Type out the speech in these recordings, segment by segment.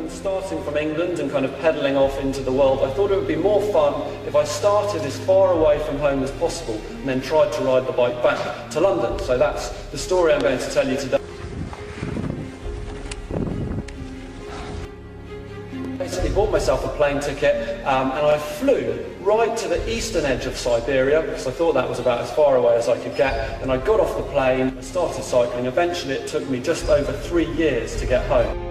starting from England and kind of pedalling off into the world, I thought it would be more fun if I started as far away from home as possible and then tried to ride the bike back to London. So that's the story I'm going to tell you today. Basically bought myself a plane ticket and I flew right to the eastern edge of Siberia because I thought that was about as far away as I could get. And I got off the plane, I started cycling. Eventually it took me just over 3 years to get home.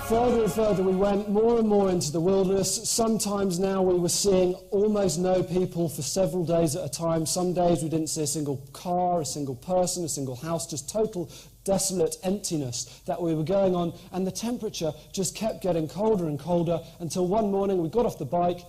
Further and further we went, more and more into the wilderness. Sometimes now we were seeing almost no people for several days at a time. Some days we didn't see a single car, a single person, a single house, just total desolate emptiness that we were going on, and the temperature just kept getting colder and colder until one morning we got off the bike,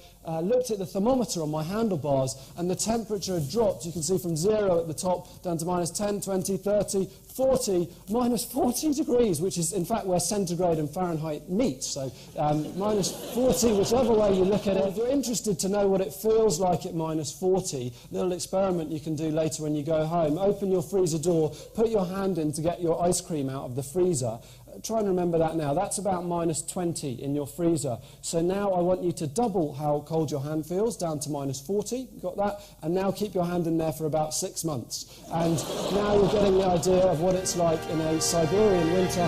looked at the thermometer on my handlebars, and the temperature had dropped. You can see from 0 at the top down to minus 10, 20, 30, 40, minus 40 degrees, which is in fact where centigrade and Fahrenheit meet. So minus 40, whichever way you look at it. If you're interested to know what it feels like at minus 40, a little experiment you can do later when you go home. Open your freezer door, put your hand in to get your ice cream out of the freezer. Try and remember that now. That's about minus 20 in your freezer. So now I want you to double how cold your hand feels, down to minus 40. Got that? And now keep your hand in there for about 6 months. And now you're getting the idea of what it's like in a Siberian winter.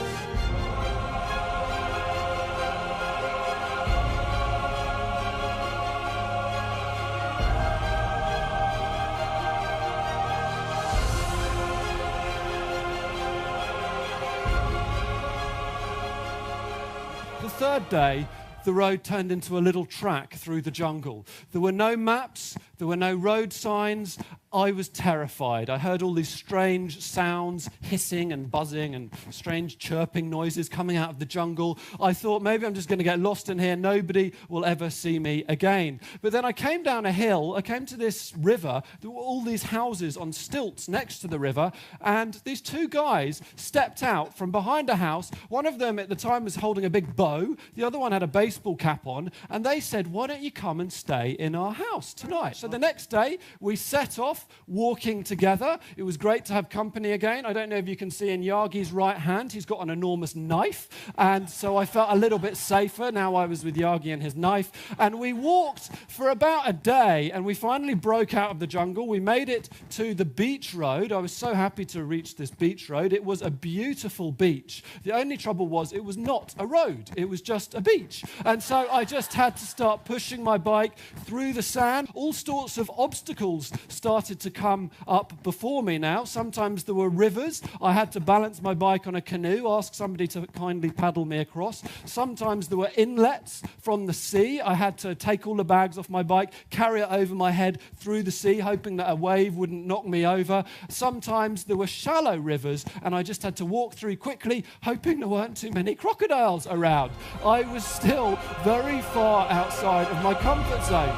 The third day, the road turned into a little track through the jungle. There were no maps, there were no road signs. I was terrified. I heard all these strange sounds, hissing and buzzing and strange chirping noises coming out of the jungle. I thought maybe I'm just going to get lost in here. Nobody will ever see me again. But then I came down a hill. I came to this river. There were all these houses on stilts next to the river. And these two guys stepped out from behind a house. One of them at the time was holding a big bow. The other one had a baseball cap on. And they said, "Why don't you come and stay in our house tonight?" So the next day, we set off walking together. It was great to have company again. I don't know if you can see in Yagi's right hand, he's got an enormous knife. And so I felt a little bit safer. Now I was with Yagi and his knife. And we walked for about a day, and we finally broke out of the jungle. We made it to the beach road. I was so happy to reach this beach road. It was a beautiful beach. The only trouble was it was not a road. It was just a beach. And so I just had to start pushing my bike through the sand. All sorts of obstacles started to come up before me now. Sometimes there were rivers. I had to balance my bike on a canoe, ask somebody to kindly paddle me across. Sometimes there were inlets from the sea. I had to take all the bags off my bike, carry it over my head through the sea, hoping that a wave wouldn't knock me over. Sometimes there were shallow rivers, and I just had to walk through quickly, hoping there weren't too many crocodiles around. I was still very far outside of my comfort zone.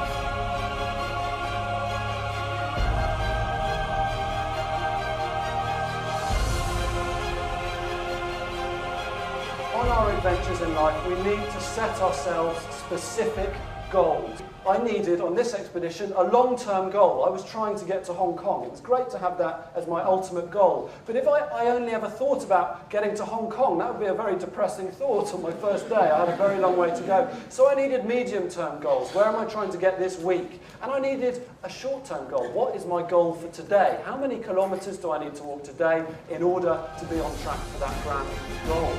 On our adventures in life, we need to set ourselves specific goals. I needed, on this expedition, a long-term goal. I was trying to get to Hong Kong. It was great to have that as my ultimate goal. But if I only ever thought about getting to Hong Kong, that would be a very depressing thought on my first day. I had a very long way to go. So I needed medium-term goals. Where am I trying to get this week? And I needed a short-term goal. What is my goal for today? How many kilometers do I need to walk today in order to be on track for that grand goal?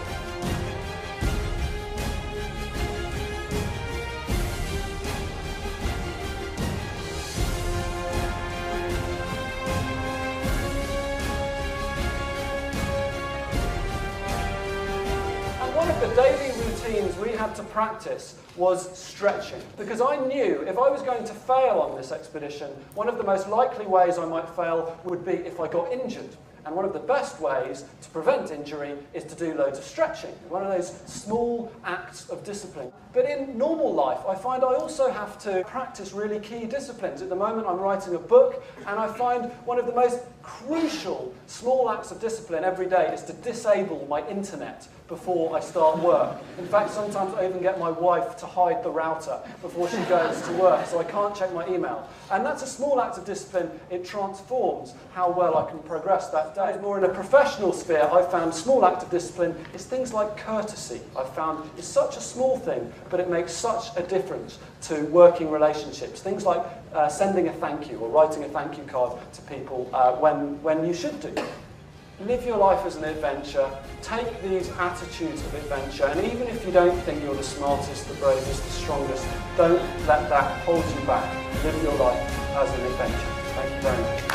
One of the daily routines we had to practice was stretching, because I knew if I was going to fail on this expedition, one of the most likely ways I might fail would be if I got injured. And one of the best ways to prevent injury is to do loads of stretching, one of those small acts of discipline. But in normal life, I find I also have to practice really key disciplines. At the moment, I'm writing a book, and I find one of the most crucial small acts of discipline every day is to disable my internet before I start work. In fact, sometimes I even get my wife to hide the router before she goes to work, so I can't check my email. And that's a small act of discipline. It transforms how well I can progress that day. More in a professional sphere, I've found small act of discipline is things like courtesy. I've found it's such a small thing, but it makes such a difference to working relationships. Things like sending a thank you or writing a thank you card to people when you should do. Live your life as an adventure, take these attitudes of adventure, and even if you don't think you're the smartest, the bravest, the strongest, don't let that hold you back. Live your life as an adventure. Thank you very much.